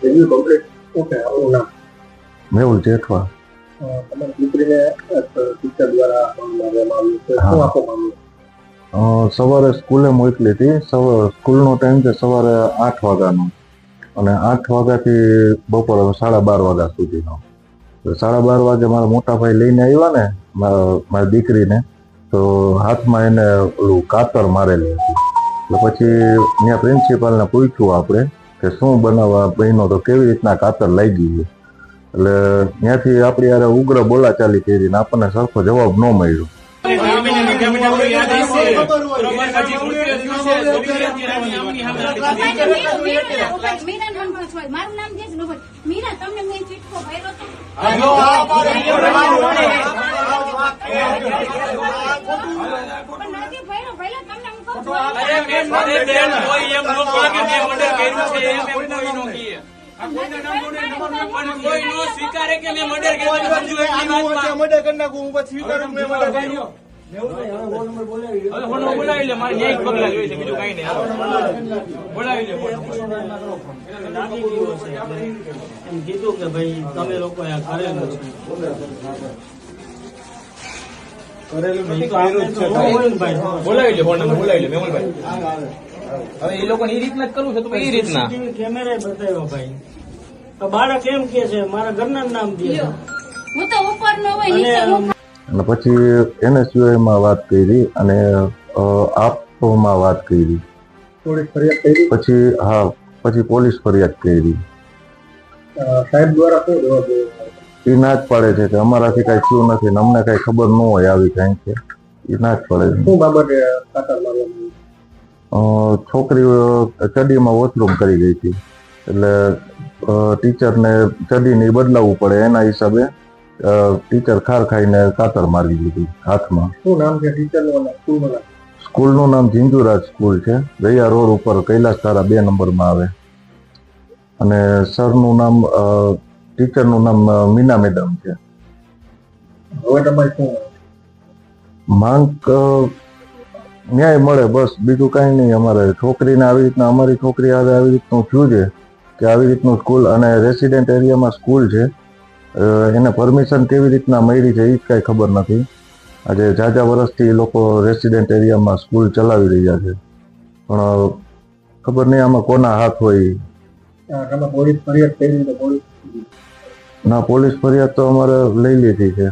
Review complete. Okay, આપણું નામ મેહુલ જેઠવા. તમારી દીકરીને ટીચર દ્વારા આપવામાં આવ્યું છે, શું આપવામાં આવ્યું? સવારે સ્કૂલે મોકલી હતી. સ્કૂલનો ટાઈમ છે સવારે 8 વાગ્યાનો અને 8 વાગ્યાથી બપોરે 12:30 વાગ્યા સુધીનો. 12:30 વાગે મારા મોટા ભાઈ લઈને આવ્યા ને મારી દીકરીને, તો હાથમાં એને ઓલું કાતર મારેલી હતી. એટલે પછી ત્યાં પ્રિન્સિપાલને પૂછ્યું આપણે કે શું બનાવવા બહેનો, તો કેવી રીતના કાતર લાગી છે. એટલે ત્યાંથી આપણી યારે ઉગ્ર બોલાચાલી કરી ને આપણને સરખો જવાબ ન મળ્યો. સ્વીકારે કે મેં મર્ડર કર્યું, મર્ડર કરી નાખું હું સ્વીકારું મેં મર્ડર કર્યું. બોલાવી લે, મારે ન્યાયિક પગલા જોઈએ છે, બીજું કઈ નહીં. બોલાવી લે. એમ કીધું કે ભાઈ તમે લોકો કરેલું છે. બોલાવી લે, બોલાવી લે મેહુલભાઈ. હવે એ લોકો એ રીતના જ કરવું છે તો એ રીતના કેમેરા બતાવ્યો ભાઈ. તો બાળક એમ કે છે મારા ઘરના નામ દે છે. હું તો ઉપર નો હોય નીચે અને પછી NSUIમાં વાત કરી અને આપમાં વાત કરી. પોલીસ ફરિયાદ કરી? પછી પોલીસ ફરિયાદ કરી. સાહેબ દ્વારા શું જવાબ દેવામાં આવ્યો? એ ના જ પાડે છે કે અમારાથી કઈ થયું નથી ને અમને કઈ ખબર ન હોય આવી કઈ છે. એ ના જ પાડે છે. શું બાબતે કાતર મારવામાં આવ્યું? છોકરી ચડીમાં વોશરૂમ કરી ગઈ હતી, એટલે ટીચરને ચડીને બદલાવવું પડે એના હિસાબે ટીચર ખાર ખાઈને કાતર મારી દીધી હાથમાં. શું નામ છે ટીચરનું અને સ્કૂલનું નામ? સ્કૂલનું નામ ઝીંઝુરાજ સ્કૂલ છે, દયા રોડ ઉપર કૈલાસ ધારા 2 નંબરમાં આવે. અને સરનું નામ ટીચરનું નામ મીના મેડમ છે. હવે તમારી શું માંગ? ન્યાય મળે બસ, બીજું કાંઈ નહીં. અમારે છોકરીને આવી રીતના, અમારી છોકરી આવી રીતનું થયું છે કે આવી રીતનું સ્કૂલ અને રેસિડેન્ટ એરિયામાં સ્કૂલ છે, એને પરમિશન કેવી રીતના મળી છે એ જ કાંઈ ખબર નથી. આજે ઝાઝા વર્ષથી એ લોકો રેસિડેન્ટ એરિયામાં સ્કૂલ ચલાવી રહ્યા છે, પણ ખબર નહીં આમાં કોના હાથ હોય. તમે પોલીસ ફરિયાદ કરી? તો પોલીસ ના, પોલીસ ફરિયાદ તો અમારે લઈ લીધી છે.